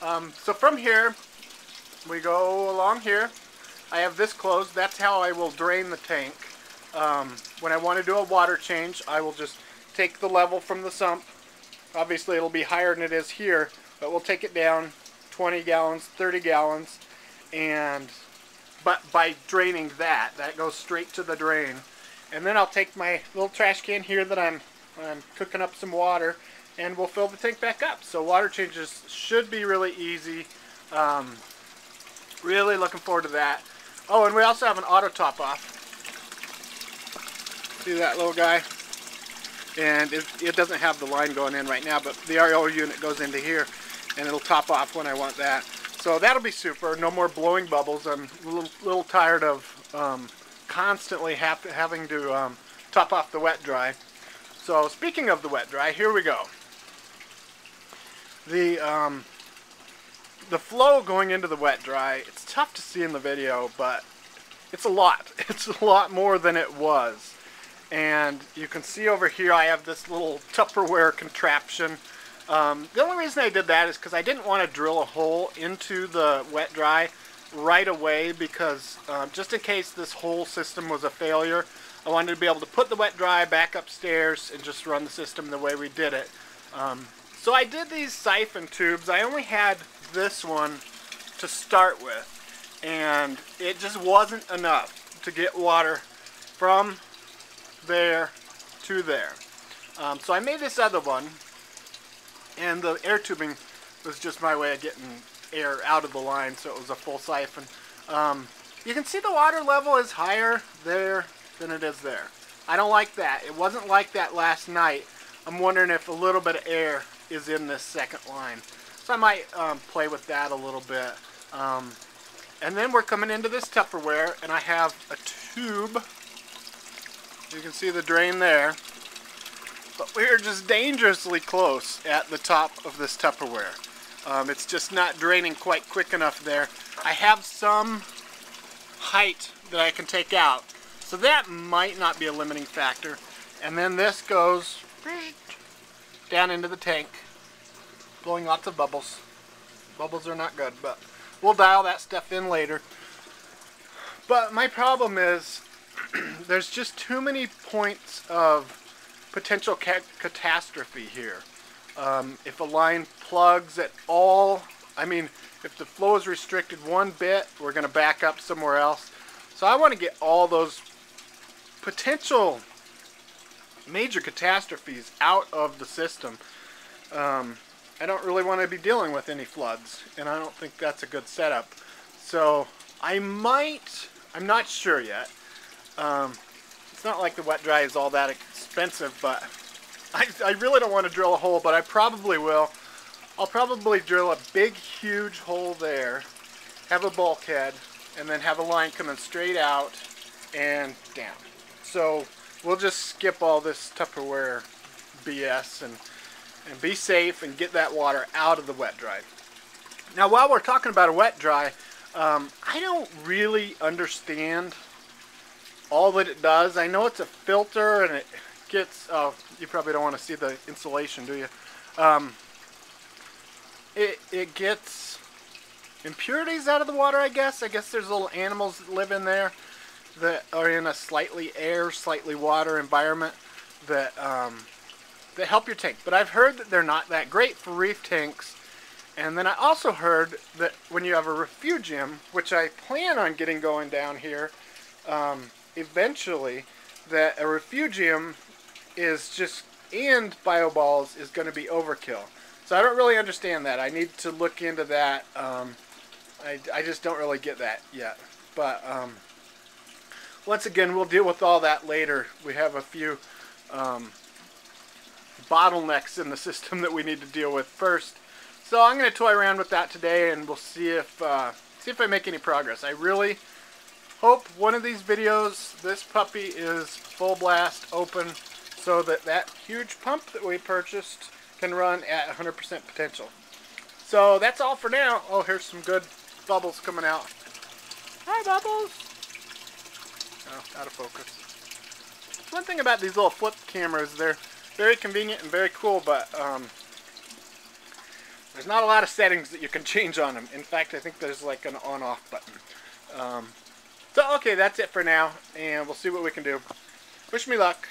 So from here, we go along here. I have this closed. That's how I will drain the tank. When I want to do a water change, I will just take the level from the sump. Obviously it'll be higher than it is here, but we'll take it down 20 gallons, 30 gallons, but by draining that goes straight to the drain. And then I'll take my little trash can here that I'm cooking up some water, and we'll fill the tank back up. So water changes should be really easy. Really looking forward to that. Oh, and we also have an auto top off. See that little guy? And it doesn't have the line going in right now, but the RO unit goes into here, and it'll top off when I want that. So that'll be super. No more blowing bubbles. I'm a little tired of constantly having to top off the wet dry. So speaking of the wet dry, here we go. The flow going into the wet dry, it's tough to see in the video, but it's a lot. It's a lot more than it was. And you can see over here I have this little Tupperware contraption. The only reason I did that is because I didn't want to drill a hole into the wet dry right away, because just in case this whole system was a failure, I wanted to be able to put the wet dry back upstairs and just run the system the way we did it. So I did these siphon tubes. I only had this one to start with, and it just wasn't enough to get water from there to there. So I made this other one, and the air tubing was just my way of getting air out of the line, so it was a full siphon. You can see the water level is higher there than it is there. I don't like that. It wasn't like that last night. I'm wondering if a little bit of air is in this second line. So I might play with that a little bit. And then we're coming into this Tupperware, and I have a tube. You can see the drain there. But we're just dangerously close at the top of this Tupperware. It's just not draining quite quick enough there. I have some height that I can take out, so that might not be a limiting factor. And then this goes down into the tank, blowing lots of bubbles. Bubbles are not good, but we'll dial that stuff in later. But my problem is there's just too many points of potential catastrophe here. If a line plugs at all, I mean, if the flow is restricted one bit, we're going to back up somewhere else. So I want to get all those potential major catastrophes out of the system. I don't really want to be dealing with any floods, and I don't think that's a good setup. So I'm not sure yet. It's not like the wet dry is all that expensive, but I really don't want to drill a hole, but I probably will. I'll probably drill a big, huge hole there, have a bulkhead, and then have a line coming straight out and down. So we'll just skip all this Tupperware BS and be safe and get that water out of the wet dry. Now, while we're talking about a wet dry, I don't really understand all that it does. I know it's a filter, and it gets, oh, you probably don't want to see the insulation, do you? It gets impurities out of the water, I guess. I guess there's little animals that live in there that are in a slightly air, slightly water environment that help your tank. But I've heard that they're not that great for reef tanks. And then I also heard that when you have a refugium, which I plan on getting going down here eventually, that a refugium is just, and bioballs is going to be overkill. So I don't really understand that. I need to look into that. I just don't really get that yet. But once again, we'll deal with all that later. We have a few bottlenecks in the system that we need to deal with first. So I'm going to toy around with that today, and we'll see if I make any progress. I really hope one of these videos, this puppy is full blast open, so that huge pump that we purchased can run at 100% potential. So that's all for now. Oh, here's some good bubbles coming out. Hi, Bubbles. Oh, out of focus. One thing about these little flip cameras, they're very convenient and very cool, but There's not a lot of settings that you can change on them. In fact, I think there's like an on-off button. So, okay, that's it for now, and we'll see what we can do. Wish me luck.